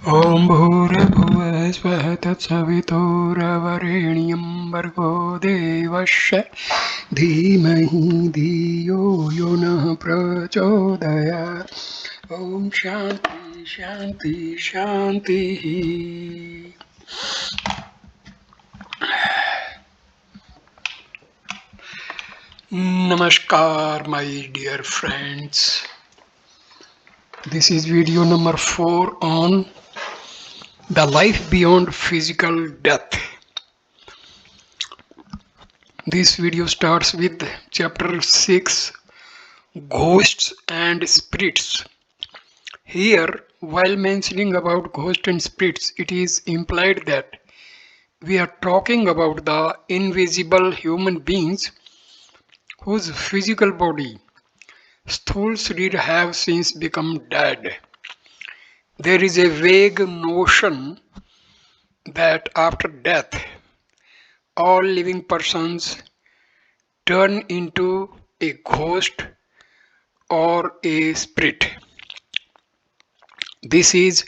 ॐ भूर्भुवः स्वः तत्सवितुर्वरेण्यं भर्गो देवस्य धीमहि धियो यो नः प्रचोदयात्। ॐ शान्ति शान्ति शान्तिः। Namaskar, my dear friends. This is video number 4 on the life beyond physical death. This video starts with chapter 6, Ghosts and Spirits. Here, while mentioning about ghosts and spirits, it is implied that we are talking about the invisible human beings whose physical body, Sthul Sharir, have since become dead. There is a vague notion that after death, all living persons turn into a ghost or a spirit. This is,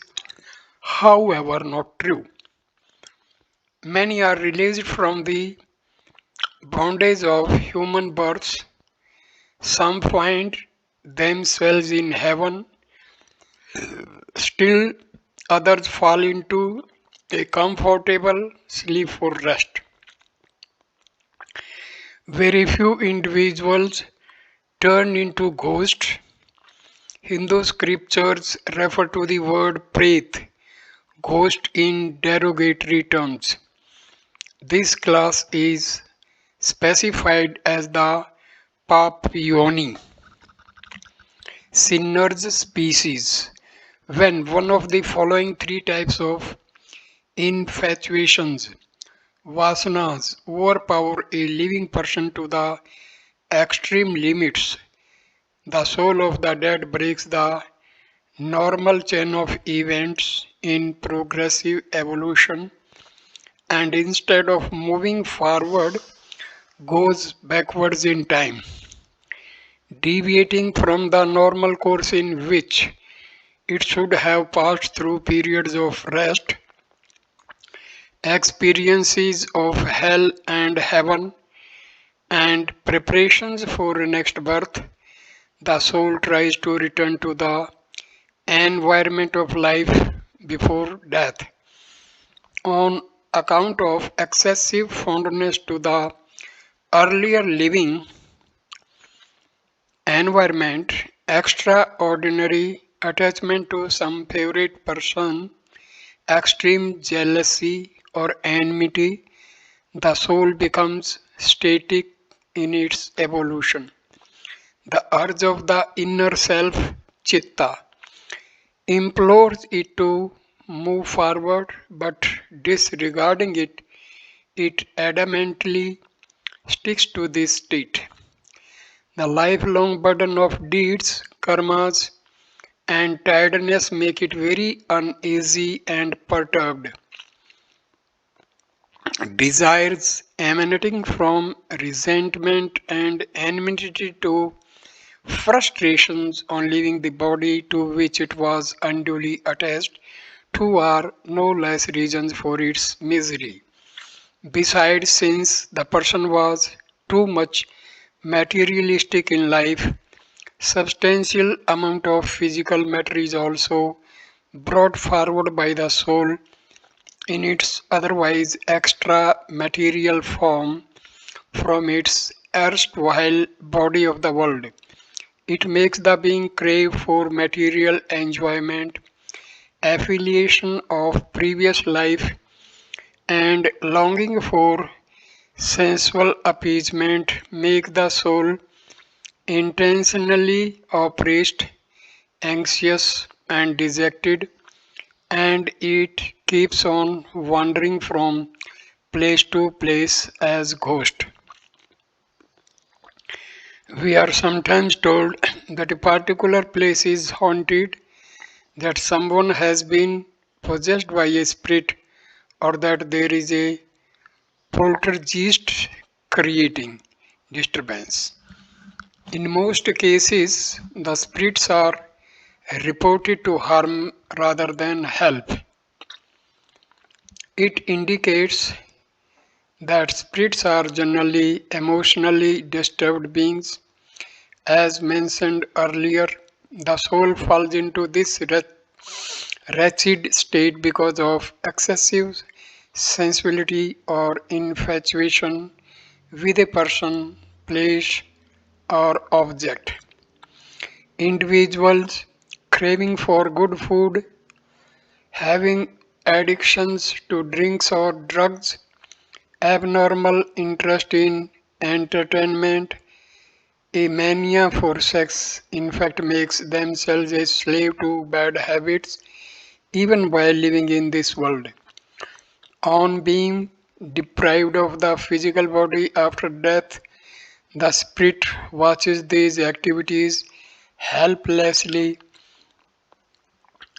however, not true. Many are released from the bondage of human births. Some find themselves in heaven. Still, others fall into a comfortable sleep for rest. Very few individuals turn into ghosts. Hindu scriptures refer to the word pret, ghost, in derogatory terms. This class is specified as the papyoni, sinner's species, when one of the following three types of infatuations, vasanas, overpower a living person to the extreme limits. The soul of the dead breaks the normal chain of events in progressive evolution and instead of moving forward goes backwards in time, deviating from the normal course in which it should have passed through periods of rest, experiences of hell and heaven, and preparations for next birth. The soul tries to return to the environment of life before death. On account of excessive fondness to the earlier living environment, extraordinary attachment to some favorite person, extreme jealousy or enmity, the soul becomes static in its evolution. The urge of the inner self, chitta, implores it to move forward, but disregarding it, it adamantly sticks to this state. The lifelong burden of deeds, karmas, and tiredness make it very uneasy and perturbed. Desires emanating from resentment and enmity to frustrations on leaving the body to which it was unduly attached to are no less reasons for its misery. Besides, since the person was too much materialistic in life, substantial amount of physical matter is also brought forward by the soul in its otherwise extra material form from its erstwhile body of the world. It makes the being crave for material enjoyment, affiliation of previous life, and longing for sensual appeasement make the soul intentionally oppressed, anxious, and dejected, and it keeps on wandering from place to place as ghost. We are sometimes told that a particular place is haunted, that someone has been possessed by a spirit, or that there is a poltergeist creating disturbance. In most cases, the spirits are reported to harm rather than help. It indicates that spirits are generally emotionally disturbed beings. As mentioned earlier, the soul falls into this wretched state because of excessive sensibility or infatuation with a person, place, or object. Individuals craving for good food, having addictions to drinks or drugs, abnormal interest in entertainment, a mania for sex, in fact, makes themselves a slave to bad habits even while living in this world. On being deprived of the physical body after death, the spirit watches these activities helplessly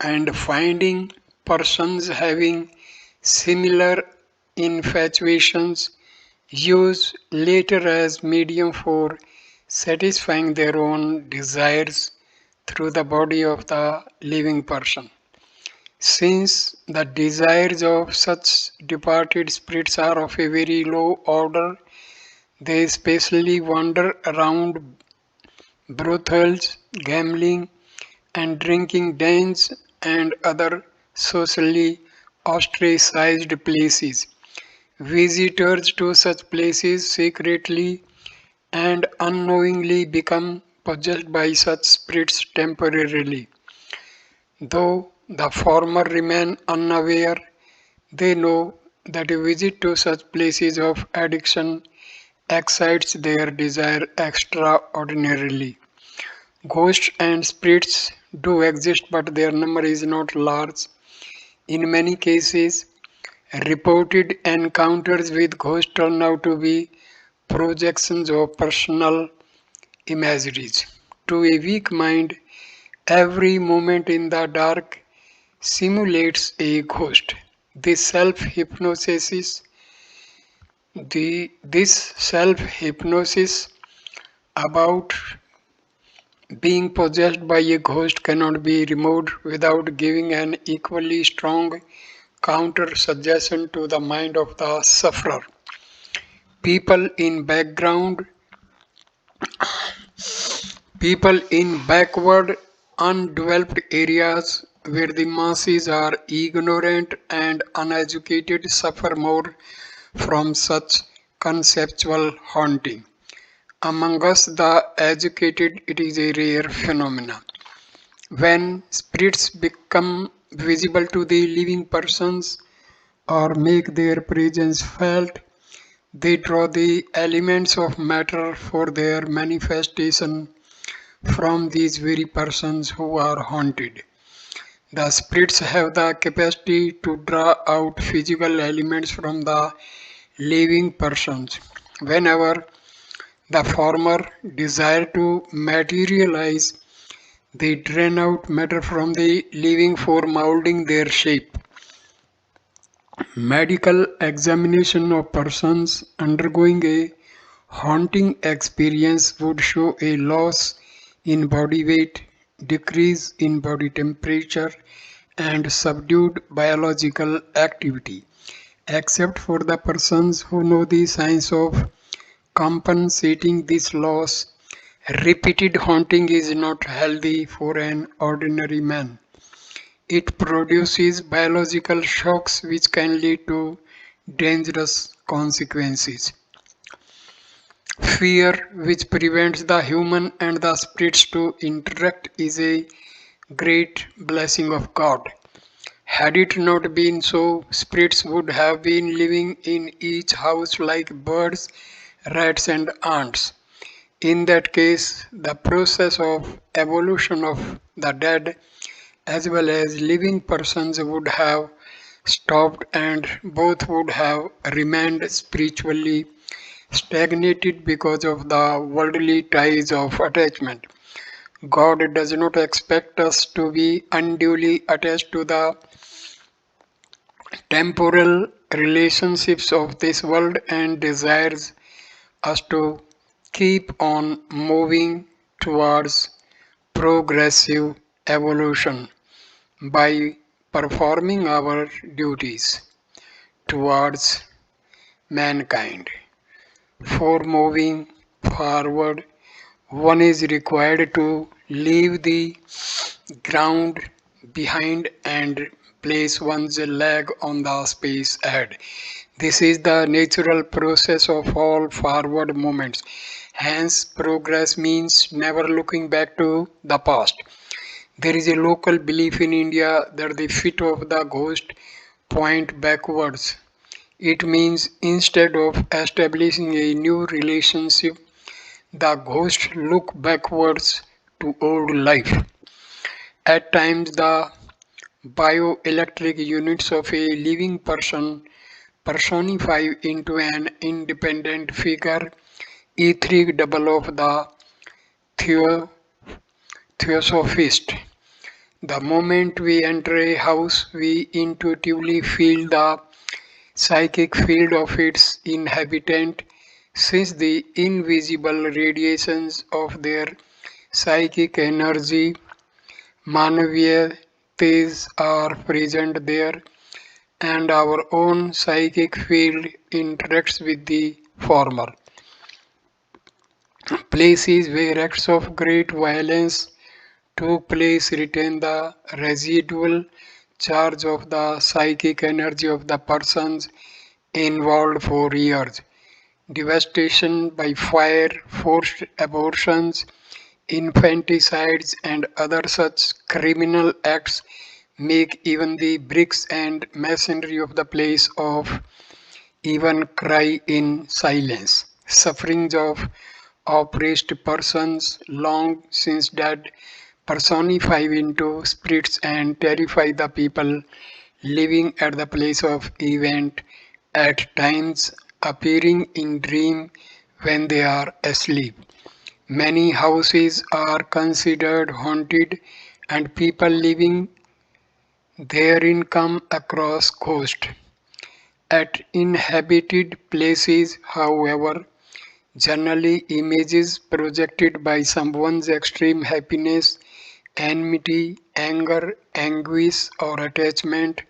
and finding persons having similar infatuations use later as medium for satisfying their own desires through the body of the living person. Since the desires of such departed spirits are of a very low order, they especially wander around brothels, gambling, and drinking dens and other socially ostracized places. Visitors to such places secretly and unknowingly become possessed by such spirits temporarily. Though the former remain unaware, they know that a visit to such places of addiction excites their desire extraordinarily. Ghosts and spirits do exist, but their number is not large. In many cases, reported encounters with ghosts turn out to be projections of personal imageries. To a weak mind, every moment in the dark simulates a ghost. This self-hypnosis, this self-hypnosis about being possessed by a ghost cannot be removed without giving an equally strong counter suggestion to the mind of the sufferer. People in background, people in backward, undeveloped areas where the masses are ignorant and uneducated suffer more from such conceptual haunting. Among us, the educated, it is a rare phenomenon. When spirits become visible to the living persons or make their presence felt, they draw the elements of matter for their manifestation from these very persons who are haunted. The spirits have the capacity to draw out physical elements from the living persons. Whenever the former desire to materialize, they drain out matter from the living for molding their shape. Medical examination of persons undergoing a haunting experience would show a loss in body weight, decrease in body temperature, and subdued biological activity. Except for the persons who know the science of compensating this loss, repeated haunting is not healthy for an ordinary man. It produces biological shocks which can lead to dangerous consequences. Fear, which prevents the human and the spirits to interact, is a great blessing of God. Had it not been so, spirits would have been living in each house like birds, rats, and ants. In that case, the process of evolution of the dead as well as living persons would have stopped and both would have remained spiritually stagnated because of the worldly ties of attachment. God does not expect us to be unduly attached to the temporal relationships of this world and desires us to keep on moving towards progressive evolution by performing our duties. towards mankind. For moving forward, one is required to leave the ground behind and place one's leg on the space ahead. This is the natural process of all forward movements. Hence, progress means never looking back to the past. There is a local belief in India that the feet of the ghost point backwards. It means instead of establishing a new relationship, the ghost look backwards to old life. At times, the bioelectric units of a living person personify into an independent figure, etheric double of the theo- theosophist. The moment we enter a house, we intuitively feel the psychic field of its inhabitant, since the invisible radiations of their psychic energy, manaviyates, are present there, and our own psychic field interacts with the former. Places where acts of great violence took place retain the residual charge of the psychic energy of the persons involved for years. Devastation by fire, forced abortions, infanticides, and other such criminal acts make even the bricks and masonry of the place of even cry in silence. Sufferings of oppressed persons long since dead personify into spirits and terrify the people living at the place of event, at times appearing in dream when they are asleep. Many houses are considered haunted and people living therein come across ghosts. At inhabited places, however, generally images projected by someone's extreme happiness, enmity, anger, anguish, or attachment,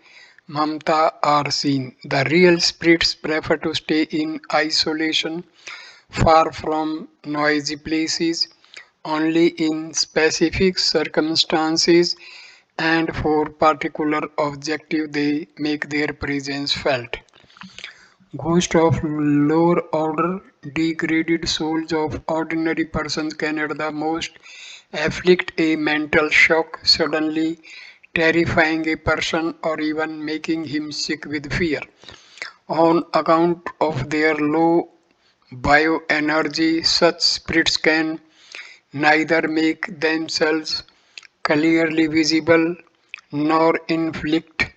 mamta, are seen. The real spirits prefer to stay in isolation, far from noisy places, only in specific circumstances and for particular objective they make their presence felt. Ghosts of lower order, degraded souls of ordinary persons can at the most afflict a mental shock, suddenly terrifying a person or even making him sick with fear. On account of their low bioenergy, such spirits can neither make themselves clearly visible nor inflict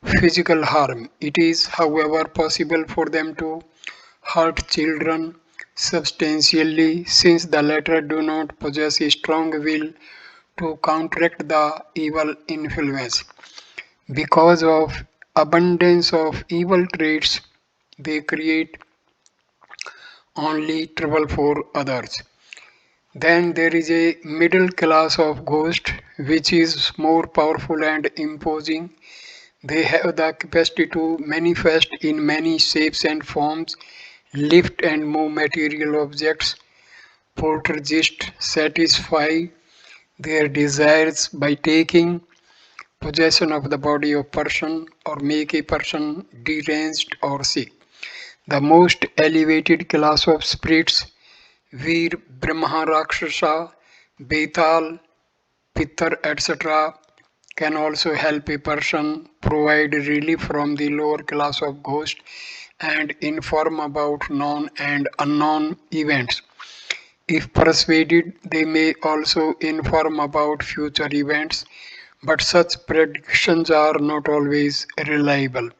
physical harm. It is, however, possible for them to hurt children substantially, since the latter do not possess a strong will to counteract the evil influence. Because of abundance of evil traits, they create only trouble for others. Then there is a middle class of ghosts which is more powerful and imposing. They have the capacity to manifest in many shapes and forms, lift and move material objects. Poltergeists satisfy their desires by taking possession of the body of person or make a person deranged or sick. The most elevated class of spirits, Veer, Brahma, Rakshasa, Betal, Pitar, etc., can also help a person provide relief from the lower class of ghosts and inform about known and unknown events. If persuaded, they may also inform about future events, but such predictions are not always reliable.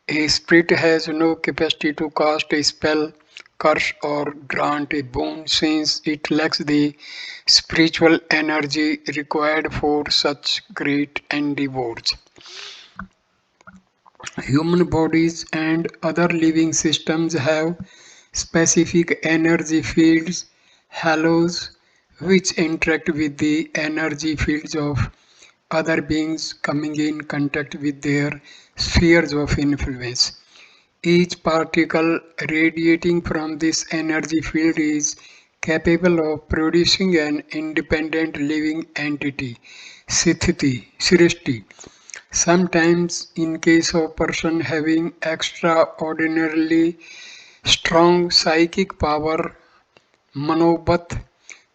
A spirit has no capacity to cast a spell, curse, or grant a boon since it lacks the spiritual energy required for such great endeavors. Human bodies and other living systems have specific energy fields, halos, which interact with the energy fields of other beings coming in contact with their spheres of influence. Each particle radiating from this energy field is capable of producing an independent living entity, Srishti. Sometimes, in case of person having extraordinarily strong psychic power, Manobath,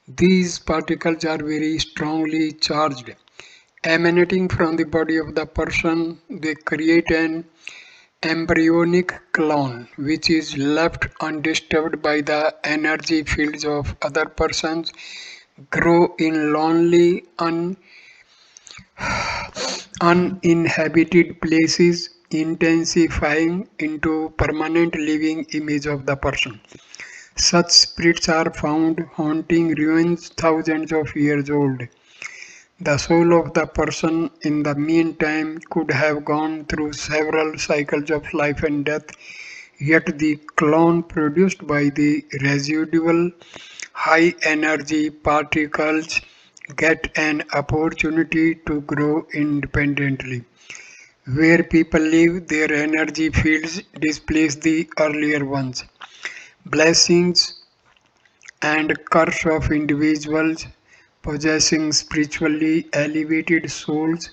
these particles are very strongly charged. Emanating from the body of the person, they create an embryonic clone which is left undisturbed by the energy fields of other persons, grow in lonely, uninhabited places, intensifying into permanent living image of the person. Such spirits are found haunting ruins thousands of years old. The soul of the person in the meantime could have gone through several cycles of life and death, yet the clone produced by the residual high energy particles get an opportunity to grow independently. Where people live, their energy fields displace the earlier ones. Blessings and curse of individuals possessing spiritually elevated souls,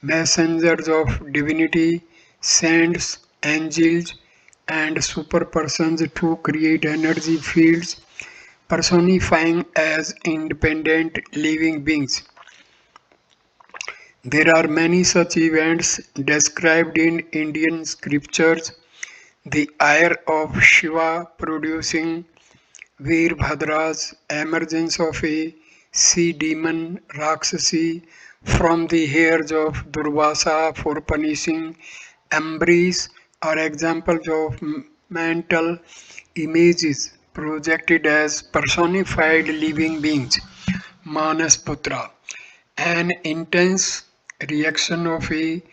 messengers of divinity, saints, angels, and superpersons to create energy fields personifying as independent living beings. There are many such events described in Indian scriptures. The ire of Shiva producing Veerbhadra's emergence of a sea demon Rakshasi from the hairs of Durvasa for punishing Ambarish are examples of mental images projected as personified living beings. Manasputra, an intense reaction of a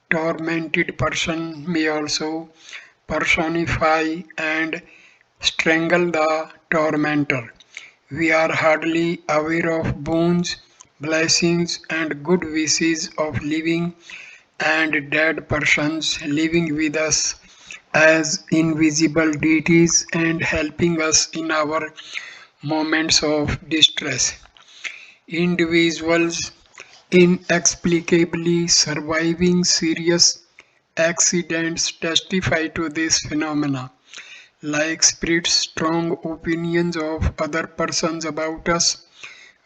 tormented person may also personify and strangle the tormentor. We are hardly aware of boons, blessings, and good wishes of living and dead persons living with us as invisible deities and helping us in our moments of distress. Individuals inexplicably surviving serious accidents testify to this phenomena. Like spirits, strong opinions of other persons about us,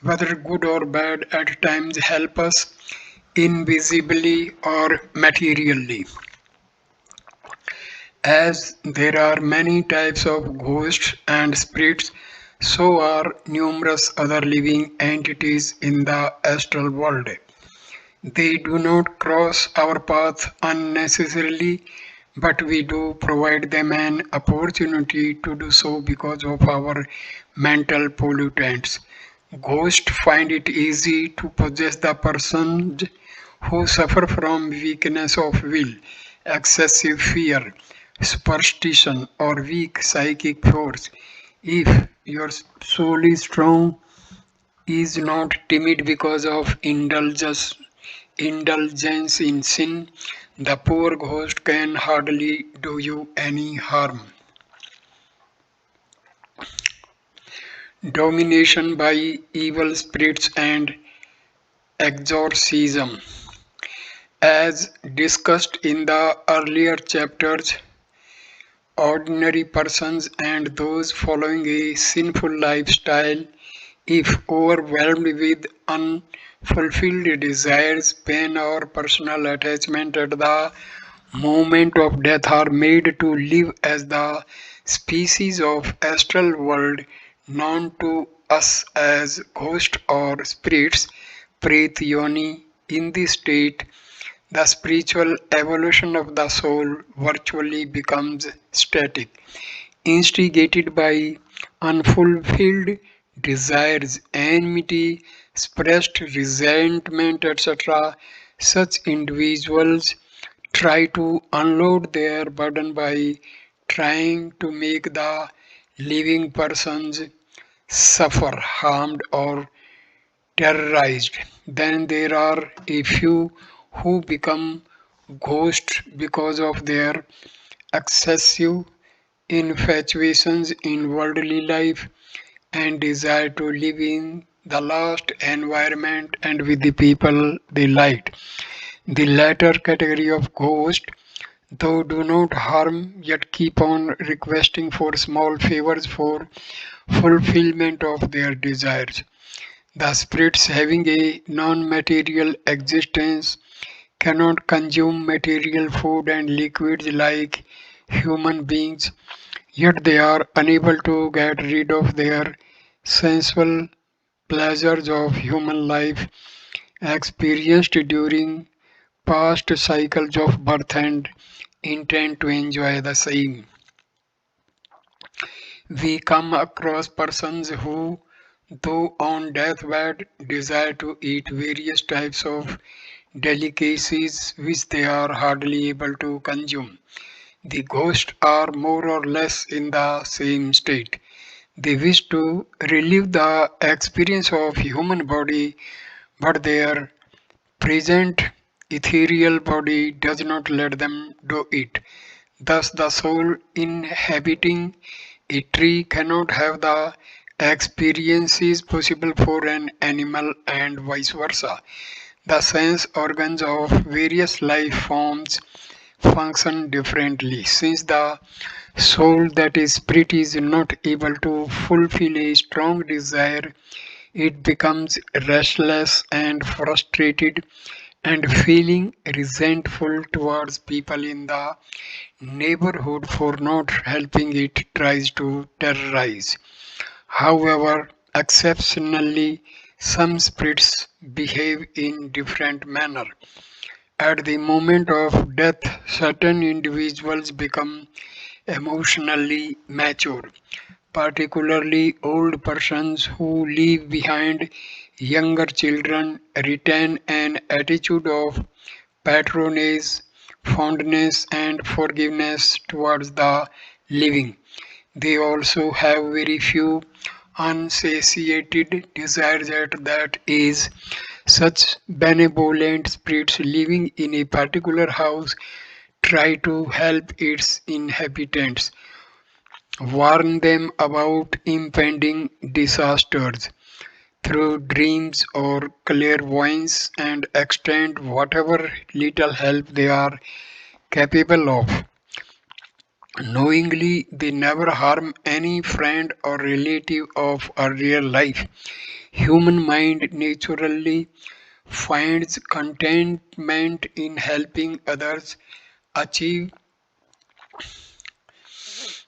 whether good or bad, at times help us invisibly or materially. As there are many types of ghosts and spirits, so are numerous other living entities in the astral world. They do not cross our path unnecessarily, but we do provide them an opportunity to do so because of our mental pollutants. Ghosts find it easy to possess the persons who suffer from weakness of will, excessive fear, superstition, or weak psychic force. If your soul is strong, is not timid because of indulgence in sin, the poor ghost can hardly do you any harm. Domination by evil spirits and exorcism. As discussed in the earlier chapters, ordinary persons and those following a sinful lifestyle, if overwhelmed with unfulfilled desires, pain, or personal attachment at the moment of death, are made to live as the species of astral world known to us as ghosts or spirits, Pret Yoni. In this state, the spiritual evolution of the soul virtually becomes static, instigated by unfulfilled desires, enmity, suppressed resentment, etc. Such individuals try to unload their burden by trying to make the living persons suffer, harmed, or terrorized. Then there are a few who become ghosts because of their excessive infatuations in worldly life, and desire to live in the lost environment and with the people they liked. The latter category of ghosts, though do not harm, yet keep on requesting for small favors for fulfillment of their desires. The spirits having a non-material existence cannot consume material food and liquids like human beings, yet they are unable to get rid of their sensual pleasures of human life experienced during past cycles of birth and intend to enjoy the same. We come across persons who, though on deathbed, desire to eat various types of delicacies which they are hardly able to consume. The ghosts are more or less in the same state. They wish to relive the experience of human body, but their present ethereal body does not let them do it. Thus, the soul inhabiting a tree cannot have the experiences possible for an animal and vice versa. The sense organs of various life forms function differently. Since the soul, that is spirit, is not able to fulfill a strong desire, it becomes restless and frustrated and feeling resentful towards people in the neighborhood for not helping it tries to terrorize. However, exceptionally, some spirits behave in different manner. At the moment of death, certain individuals become emotionally mature, particularly old persons who leave behind younger children retain an attitude of patronage, fondness, and forgiveness towards the living. They also have very few unsatiated desires at that age. Such benevolent spirits living in a particular house try to help its inhabitants, warn them about impending disasters through dreams or clairvoyance, and extend whatever little help they are capable of. Knowingly, they never harm any friend or relative of a real life. Human mind naturally finds contentment in helping others achieve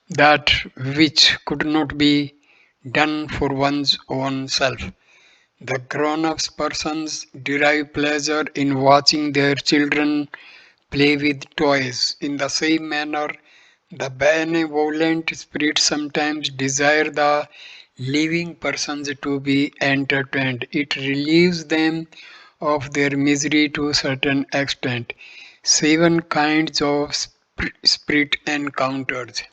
that which could not be done for one's own self. The grown-up persons derive pleasure in watching their children play with toys. In the same manner, the benevolent spirits sometimes desire the living persons to be entertained. It relieves them of their misery to a certain extent. Seven kinds of spirit encounters.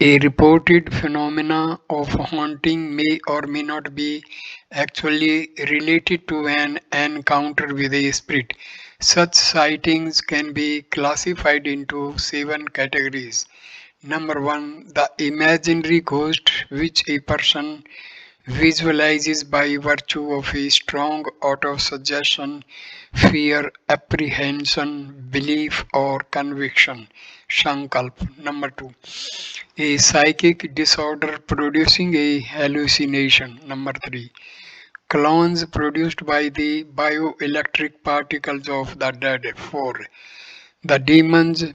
A reported phenomena of haunting may or may not be actually related to an encounter with a spirit. Such sightings can be classified into seven categories. Number one, the imaginary ghost, which a person visualizes by virtue of a strong auto-suggestion, fear, apprehension, belief, or conviction. Sankalp. Number two, a psychic disorder producing a hallucination. Number three, clones produced by the bioelectric particles of the dead. Four, the demons,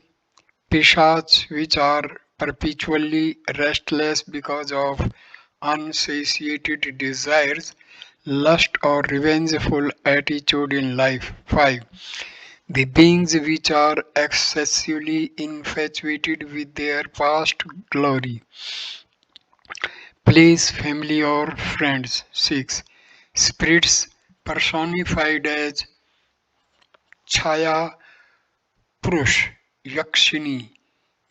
Pishach, which are perpetually restless because of unsatiated desires, lust, or revengeful attitude in life. 5. The beings which are excessively infatuated with their past glory, place, family, or friends. 6. Spirits personified as Chaya, Purush, Yakshini,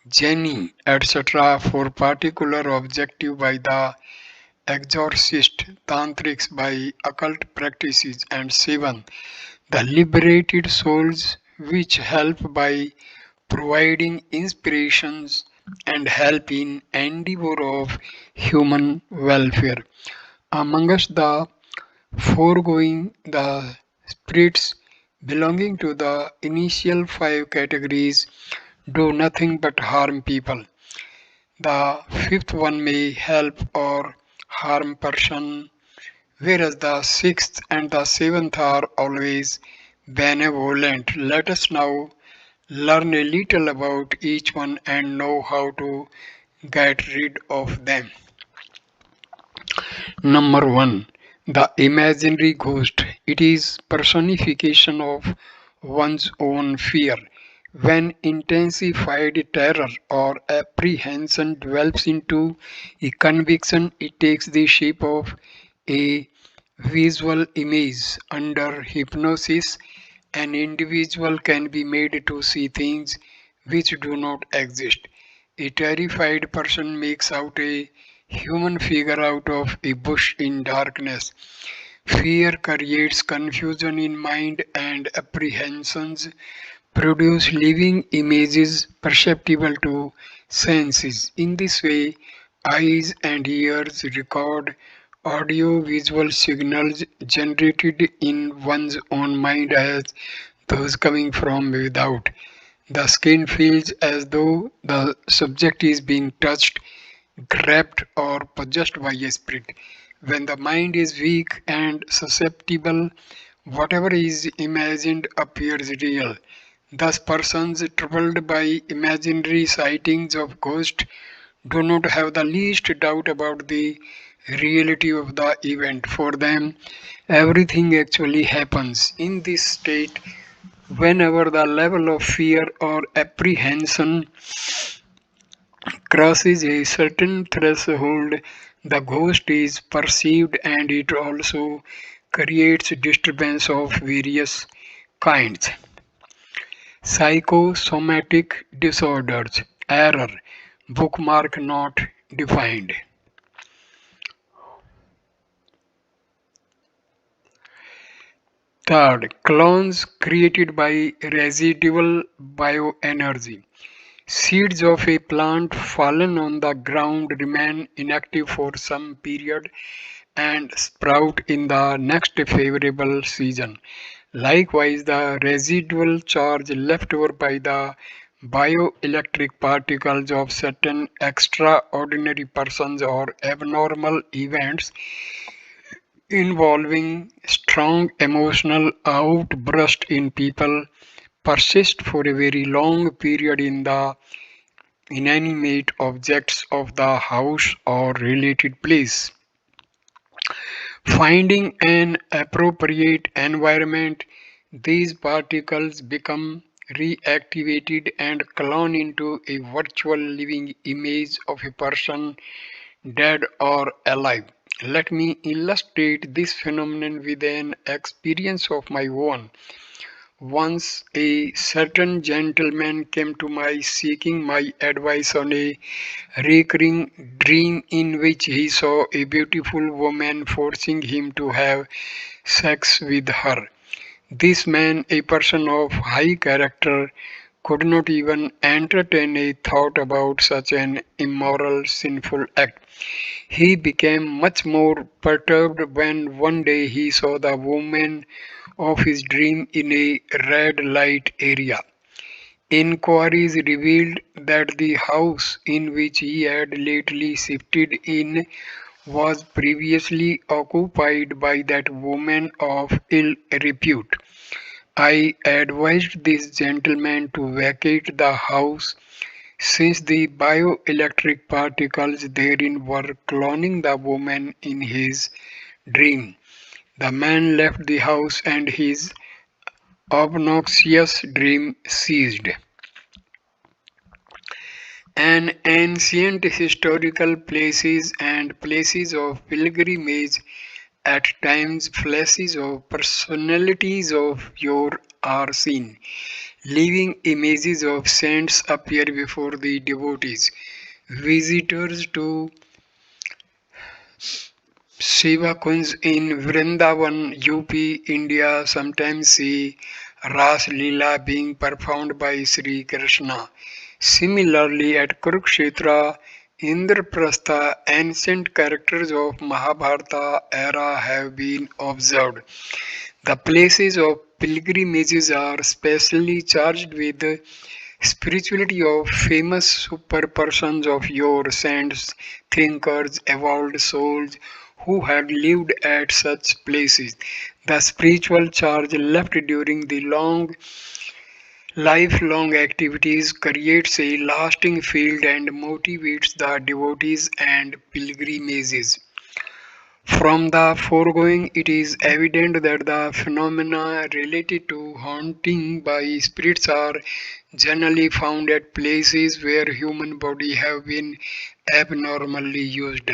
Jenny, etc. for particular objective by the exorcist, tantrics by occult practices, and 7. The liberated souls which help by providing inspirations and help in endeavor of human welfare. Amongst the foregoing, the spirits belonging to the initial five categories do nothing but harm people. The fifth one may help or harm person, whereas the sixth and the seventh are always benevolent. Let us now learn a little about each one and know how to get rid of them. Number 1. The imaginary ghost. It is personification of one's own fear. When intensified terror or apprehension develops into a conviction, it takes the shape of a visual image. Under hypnosis, an individual can be made to see things which do not exist. A terrified person makes out a human figure out of a bush in darkness. Fear creates confusion in mind and apprehensions produce living images perceptible to senses. In this way, eyes and ears record audio-visual signals generated in one's own mind as those coming from without. The skin feels as though the subject is being touched, grabbed, or possessed by a spirit. When the mind is weak and susceptible, whatever is imagined appears real. Thus, persons troubled by imaginary sightings of ghosts do not have the least doubt about the reality of the event. For them, everything actually happens. In this state, whenever the level of fear or apprehension crosses a certain threshold, the ghost is perceived and it also creates disturbance of various kinds. Psychosomatic disorders. Error. Bookmark not defined. Third, clones created by residual bioenergy. Seeds of a plant fallen on the ground remain inactive for some period and sprout in the next favorable season. Likewise, the residual charge left over by the bioelectric particles of certain extraordinary persons or abnormal events involving strong emotional outburst in people persist for a very long period in the inanimate objects of the house or related place. Finding an appropriate environment, these particles become reactivated and clone into a virtual living image of a person, dead or alive. Let me illustrate this phenomenon with an experience of my own. Once a certain gentleman came to me seeking my advice on a recurring dream in which he saw a beautiful woman forcing him to have sex with her. This man, a person of high character, could not even entertain a thought about such an immoral, sinful act. He became much more perturbed when one day he saw the woman of his dream in a red light area. Inquiries revealed that the house in which he had lately shifted in was previously occupied by that woman of ill repute. I advised this gentleman to vacate the house since the bioelectric particles therein were cloning the woman in his dream. The man left the house and his obnoxious dream ceased. An ancient historical places and places of pilgrimage at times flashes of personalities of yore are seen. Living images of saints appear before the devotees. Visitors to Shiva Kunj in Vrindavan, UP, India sometimes see Ras Leela being performed by Sri Krishna. Similarly, at Kurukshetra, Indraprastha, ancient characters of Mahabharata era have been observed. The places of pilgrimages are specially charged with the spirituality of famous super persons of yore, saints, thinkers, evolved souls who had lived at such places. The spiritual charge left during the lifelong activities creates a lasting field and motivates the devotees and pilgrimages. From the foregoing, it is evident that the phenomena related to haunting by spirits are generally found at places where human body have been abnormally used.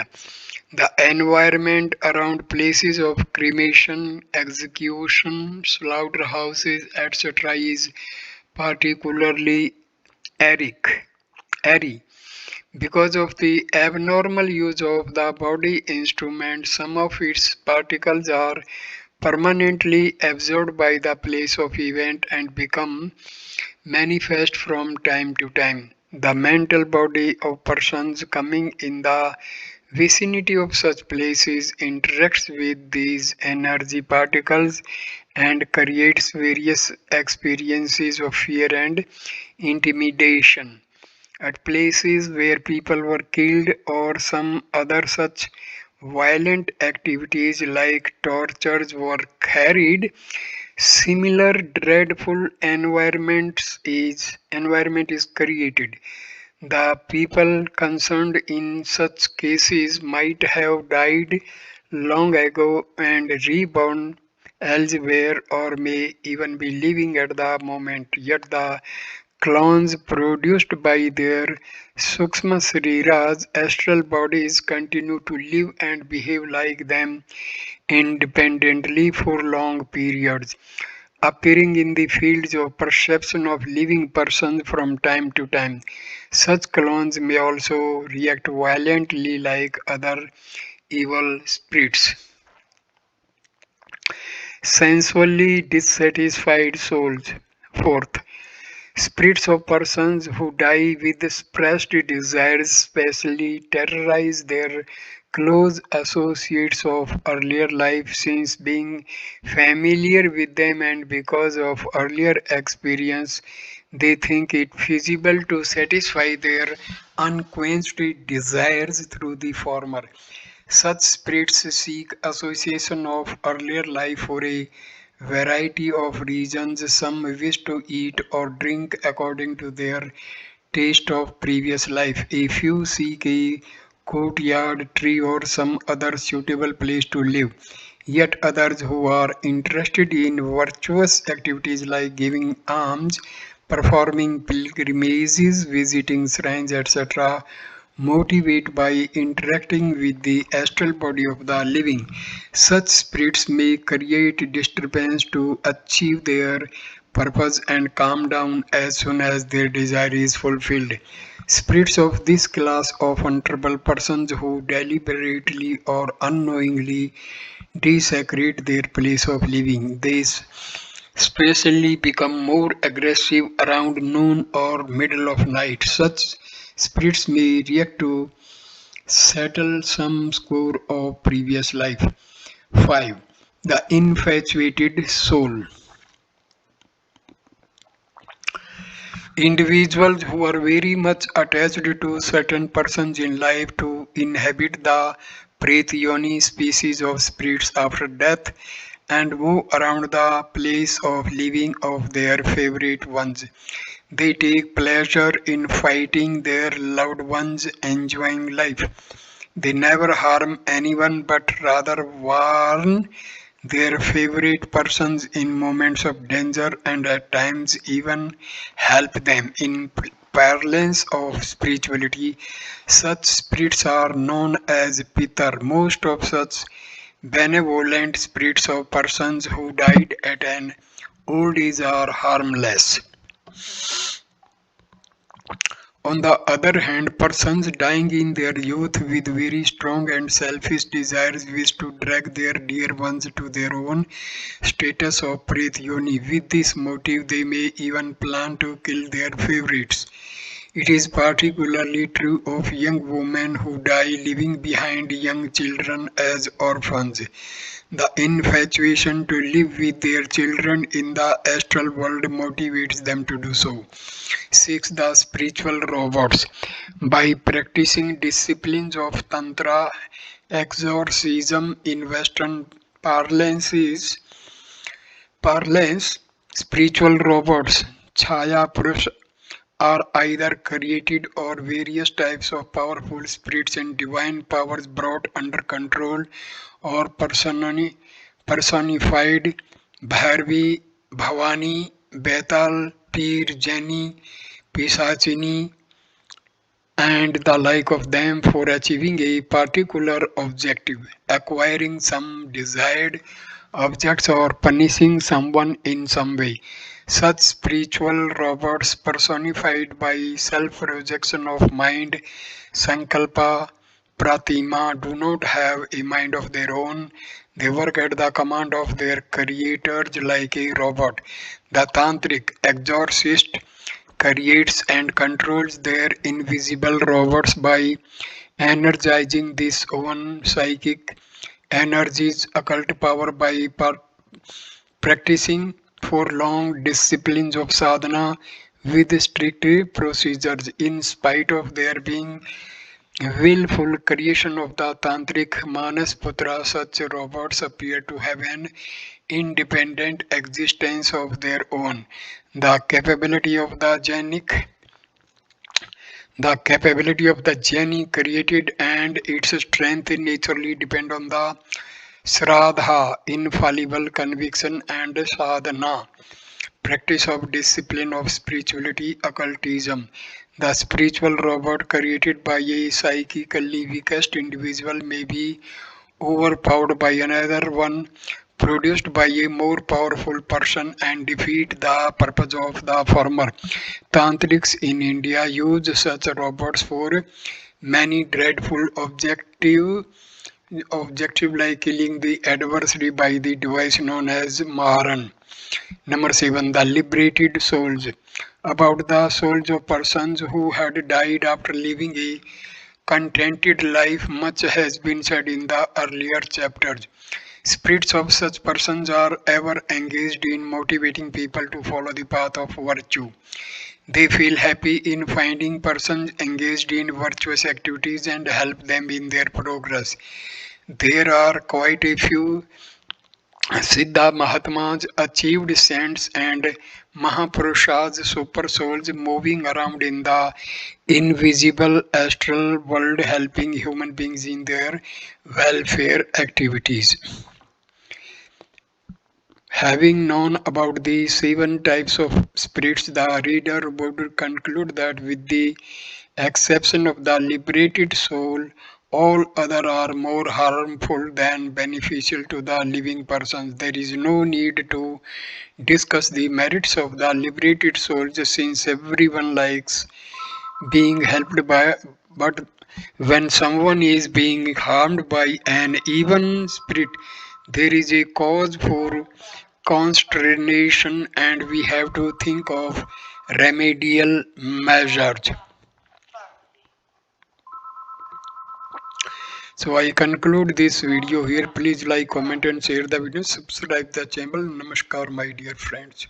The environment around places of cremation, execution, slaughterhouses, etc. is particularly eric, airy. Because of the abnormal use of the body instrument, some of its particles are permanently absorbed by the place of event and become manifest from time to time. The mental body of persons coming in the vicinity of such places interacts with these energy particles and creates various experiences of fear and intimidation. At places where people were killed or some other such violent activities like tortures were carried, similar dreadful environment is created. The people concerned in such cases might have died long ago and reborn elsewhere or may even be living at the moment, yet the clones produced by their Sukshma Sariras astral bodies continue to live and behave like them independently for long periods, appearing in the fields of perception of living persons from time to time. Such clones may also react violently like other evil spirits. Sensually dissatisfied souls. Fourth, spirits of persons who die with suppressed desires especially terrorize their close associates of earlier life since being familiar with them and because of earlier experience they think it feasible to satisfy their unquenched desires through the former. Such spirits seek association of earlier life for a variety of reasons. Some wish to eat or drink according to their taste of previous life. A few seek a courtyard, tree, or some other suitable place to live. Yet others who are interested in virtuous activities like giving alms, performing pilgrimages, visiting shrines, etc., motivate by interacting with the astral body of the living. Such spirits may create disturbance to achieve their purpose and calm down as soon as their desire is fulfilled. Spirits of this class often trouble persons who deliberately or unknowingly desecrate their place of living. They especially become more aggressive around noon or middle of night. Such spirits may react to settle some score of previous life. 5. The infatuated soul. Individuals who are very much attached to certain persons in life to inhabit the Prathyoni species of spirits after death and move around the place of living of their favorite ones. They take pleasure in fighting their loved ones, enjoying life. They never harm anyone but rather warn their favorite persons in moments of danger and at times even help them in parlance of spirituality. Such spirits are known as Pitar. Most of such benevolent spirits of persons who died at an old age are harmless. On the other hand, persons dying in their youth with very strong and selfish desires wish to drag their dear ones to their own status of Preth Yoni. With this motive, they may even plan to kill their favorites. It is particularly true of young women who die leaving behind young children as orphans. The infatuation to live with their children in the astral world motivates them to do so. 6. The spiritual robots. By practicing disciplines of Tantra, exorcism in Western parlance, spiritual robots, Chaya Purush, are either created or various types of powerful spirits and divine powers brought under control or personified. Bharvi, Bhavani, Betal, Peer, Jenny, Pisachini, and the like of them for achieving a particular objective, acquiring some desired objects or punishing someone in some way. Such spiritual robots personified by self-rejection of mind, sankalpa, pratima, do not have a mind of their own. They work at the command of their creators like a robot. The tantric exorcist creates and controls their invisible robots by energizing this own psychic energies, occult power by practicing for long disciplines of sadhana with strict procedures. In spite of their being willful creation of the tantric Manas Putra, such robots appear to have an independent existence of their own. The capability of the genie created and its strength naturally depend on the Shraddha, infallible conviction, and sadhana, practice of discipline of spirituality, occultism. The spiritual robot created by a psychically weakest individual may be overpowered by another one produced by a more powerful person and defeat the purpose of the former. Tantrics in India use such robots for many dreadful objective like killing the adversary by the device known as Maharan. Number 7. The liberated souls. About the souls of persons who had died after living a contented life, much has been said in the earlier chapters. Spirits of such persons are ever engaged in motivating people to follow the path of virtue. They feel happy in finding persons engaged in virtuous activities and help them in their progress. There are quite a few Siddha Mahatmas, achieved saints, and Mahapurushas, super souls moving around in the invisible astral world, helping human beings in their welfare activities. Having known about the 7 types of spirits, the reader would conclude that with the exception of the liberated soul, all other are more harmful than beneficial to the living persons. There is no need to discuss the merits of the liberated souls since everyone likes being helped by, but when someone is being harmed by an evil spirit, there is a cause for consternation and we have to think of remedial measures. So I conclude this video here. Please like, comment and share the video. Subscribe the channel. Namaskar my dear friends.